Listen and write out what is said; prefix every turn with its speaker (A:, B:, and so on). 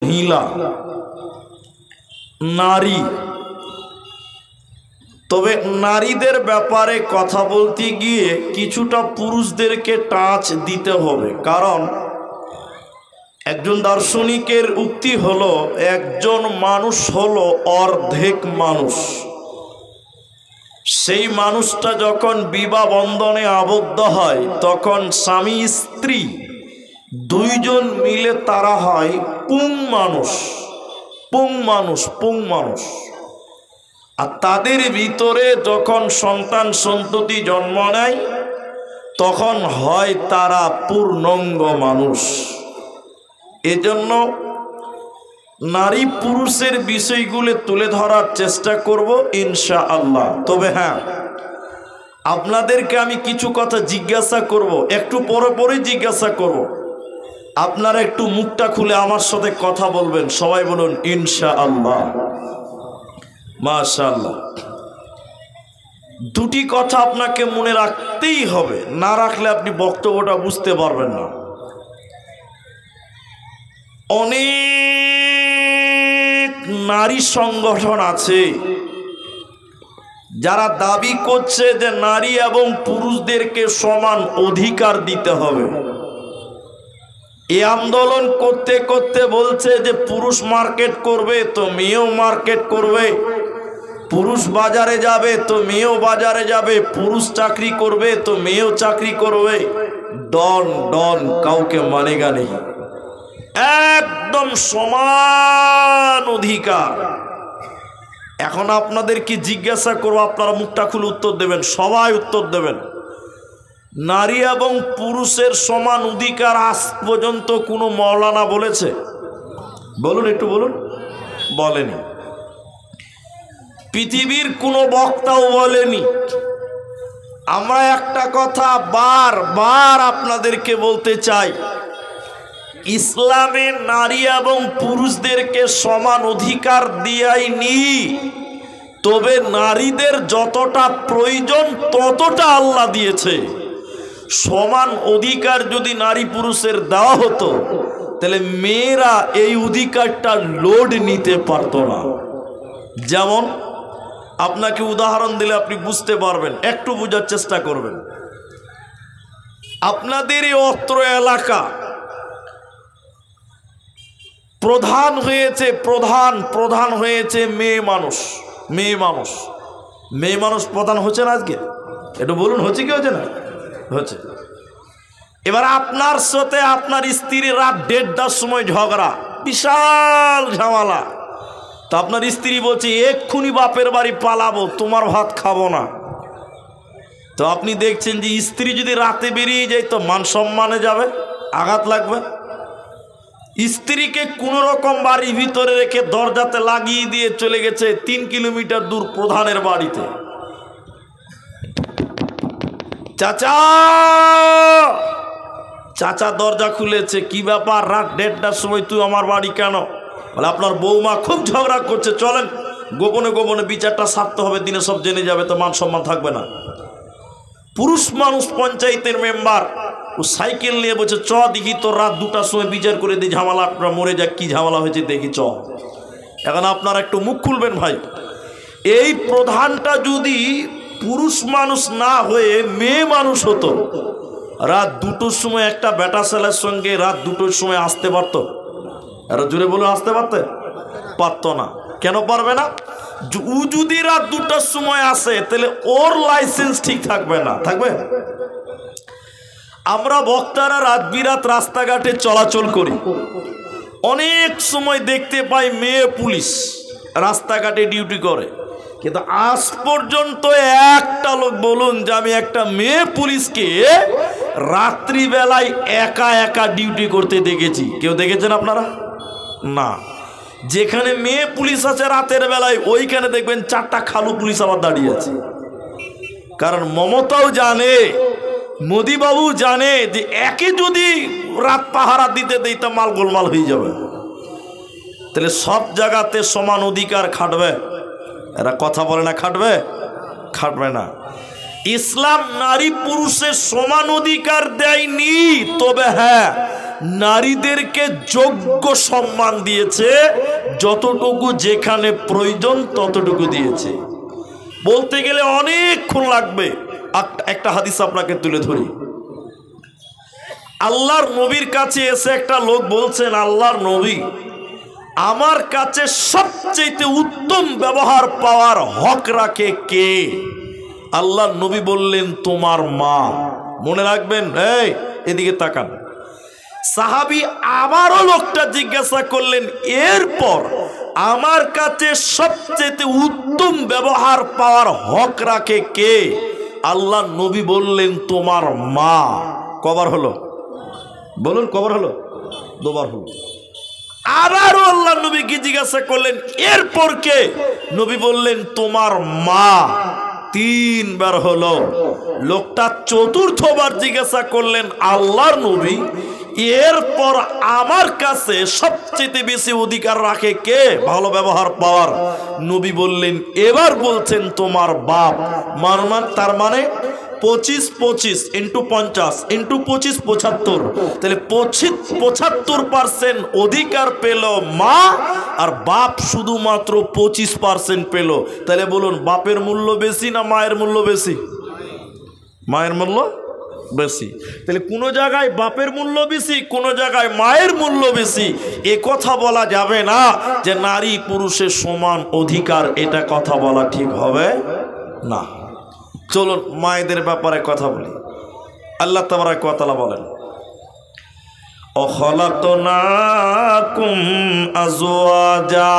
A: মহিলা নারী, তবে নারীদের ব্যাপারে কথা বলতে গিয়ে কিছুটা পুরুষদেরকে টাচ দিতে হবে। কারণ একজন দার্শনিকের উক্তি হলো, একজন মানুষ হলো অর্ধেক মানুষ। সেই মানুষটা যখন বিবাহ বন্ধনে আবদ্ধ হয় তখন স্বামী স্ত্রী দুইজন মিলে তারা হয় পুং মানুষ, পুং মানুষ, পুং মানুষ। আর তাদের ভিতরে যখন সন্তান সন্ততি জন্ম নেয় তখন হয় তারা পূর্ণাঙ্গ মানুষ। এজন্য নারী পুরুষের বিষয়গুলো তুলে ধরার চেষ্টা করব ইনশাআল্লাহ। তবে হ্যাঁ, আপনাদেরকে আমি কিছু কথা জিজ্ঞাসা করব, একটু পরে পরে জিজ্ঞাসা করব। আপনারা একটু মুখটা খুলে আমার সাথে কথা বলবেন। সবাই বলুন ইনশাআল্লাহ, মাশাআল্লাহ। দুটি কথা আপনাকে মনে রাখতেই হবে, না রাখলে আপনি বক্তব্যটা বুঝতে পারবেন না। অনেক নারী সংগঠন আছে যারা দাবি করছে যে নারী এবং পুরুষদেরকে সমান অধিকার দিতে হবে। এই আন্দোলন করতে করতে বলছে যে পুরুষ মার্কেট করবে তো মেয়েও মার্কেট করবে, পুরুষ বাজারে যাবে তো মেয়েও বাজারে যাবে, পুরুষ চাকরি করবে তো মেয়েও চাকরি করবে। ডন ডন কাউকে মানেগা নেই, একদম সমান অধিকার। এখন আপনাদের কি জিজ্ঞাসা করবো, আপনারা মুখটা খুলে উত্তর দেবেন, সবাই উত্তর দেবেন। নারী এবং পুরুষের সমান অধিকার আজ পর্যন্ত কোনো মৌলানা বলেছে? বলুন, একটু বলুন। বলেনি। পৃথিবীর কোনো বক্তাও বলেনি। আমরা একটা কথা বারবার আপনাদেরকে বলতে চাই, ইসলামে নারী এবং পুরুষদেরকে সমান অধিকার দেয়নি, তবে নারীদের যতটা প্রয়োজন ততটা আল্লাহ দিয়েছে। সমান অধিকার যদি নারী পুরুষের দেওয়া হতো তাহলে মেয়েরা এই অধিকারটা লোড নিতে পারতো না। যেমন আপনাকে উদাহরণ দিলে আপনি বুঝতে পারবেন, একটু বোঝার চেষ্টা করবেন। আপনাদের এই অত্র এলাকা প্রধান হয়েছে প্রধান হয়েছে মেয়ে মানুষ, মেয়ে মানুষ, মেয়ে মানুষ প্রধান হচ্ছে না আজকে? একটু বলুন, হচ্ছে কি হচ্ছে না? হচ্ছে। এবার আপনার সাথে আপনার স্ত্রীর রাত 1:30টার সময় ঝগড়া, বিশাল ঝামেলা। তো আপনার স্ত্রী বলছে এক্ষুনি বাপের বাড়ি পালাবো, তোমার ভাত খাবো না। তো আপনি দেখছেন যে স্ত্রী যদি রাতে বেরিয়ে যায় তো মান সম্মানে যাবে, আঘাত লাগবে। স্ত্রীকে কোনো রকম বাড়ির ভিতরে রেখে দরজাতে লাগিয়ে দিয়ে চলে গেছে 3 কিলোমিটার দূর প্রধানের বাড়িতে। চাচা চাচা দরজা খুলেছে, কি ব্যাপার, রাত 1:30টার সময় তুই আমার বাড়ি কেন? বলে আপনার বৌমা খুব ঝগড়া করছে, চলেন গোপনে গোপনে বিচারটা সারতে হবে, দিনে সব জেনে যাবে তো মান সম্মান থাকবে না। পুরুষ মানুষ পঞ্চায়েতের মেম্বার, ও সাইকেল নিয়ে বলছে চ দেখি তো রাত 2টার সময় বিচার করে দিই, ঝামেলা আপনার মরে যাক, কি ঝামেলা হয়েছে দেখি চ। এখন আপনারা একটু মুখ খুলবেন ভাই। এই প্রধানটা যদি পুরুষ মানুষ না হয়ে মেয়ে মানুষ হতো, রাত 2টোর সময় একটা বেটা ছেলের সঙ্গে রাত 2টোর সময় আসতে পারত? আরো জোরে বলে আসতে পারতে? পারতো না। কেন পারবে না? ও যদি রাত 2টার সময় আসে তাহলে ওর লাইসেন্স ঠিক থাকবে না, থাকবে? আমরা বক্তারা রাত বিরাত রাস্তাঘাটে চলাচল করি, অনেক সময় দেখতে পাই মেয়ে পুলিশ রাস্তাঘাটে ডিউটি করে, কিন্তু আজ পর্যন্ত একটা লোক বলুন যে আমি একটা মেয়ে পুলিশকে রাত্রিবেলায় একা একা ডিউটি করতে দেখেছি? কেউ দেখেছেন আপনারা? না। যেখানে মেয়ে পুলিশ আছে রাতের বেলায় ওইখানে দেখবেন 4টা খালু পুলিশ আবার দাঁড়িয়ে আছে। কারণ মমতাও জানে, মোদিবাবু জানে যে একে যদি রাত পাহারা দিতে দেই তা মাল গোলমাল হয়ে যাবে। তাহলে সব জায়গাতে সমান অধিকার খাটবে? এরা কথা বলে না, খাটবে? খাটবে না। ইসলাম নারী পুরুষের সমান অধিকার দেয়নি, তবে হ্যাঁ নারীদেরকে যোগ্য সম্মান দিয়েছে, যতটুকু যেখানে প্রয়োজন ততটুকু দিয়েছে। বলতে গেলে অনেকক্ষণ লাগবে, একটা হাদিস আপনাকে তুলে ধরি। আল্লাহর নবীর কাছে এসে একটা লোক বলছেন, আল্লাহর নবী, আমার কাছে সবচেয়ে উত্তম ব্যবহার পাওয়ার হক রাখে কে? আল্লাহর নবী বললেন, তোমার মা। মনে রাখবেন, এই এদিকে তাকান। সাহাবী আবারও লোকটা জিজ্ঞাসা করলেন, এরপর আমার কাছে সবচেয়ে উত্তম ব্যবহার পাওয়ার হক রাখে কে? আল্লাহর নবী বললেন, তোমার মা। কবার হলো বলুন? কবার হলো? দুবার হলো। আবারও আল্লাহ নবীকে জিজ্ঞাসা করলেন, এরপর কে? নবী বললেন, তোমার মা। তিনবার হলো। লোকটা চতুর্থবার জিজ্ঞাসা করলেন, আল্লাহর নবী, এরপর আমার কাছে সবচেয়ে বেশি অধিকার রাখে কে ভালো ব্যবহার পাওয়ার? নবী বললেন, এবার বলছেন তোমার বাপ। তার মানে 25 ইন্টু 50 ইন্টু 25 75, তাহলে 75% অধিকার পেল মা, আর বাপ শুধুমাত্র 25% পেল। তাহলে বলুন, বাপের মূল্য বেশি না মায়ের মূল্য বেশি? মায়ের মূল্য বেশি। তাহলে কোনো জায়গায় বাপের মূল্য বেশি, কোনো জায়গায় মায়ের মূল্য বেশি। এ কথা বলা যাবে না যে নারী পুরুষের সমান অধিকার, এটা কথা বলা ঠিক হবে না। চলুন মায়েদের ব্যাপারে কথা বলি। আল্লাহ তাবারক ওয়া তাআলা বলেন, অখলাকনাকুম আজওয়াজা।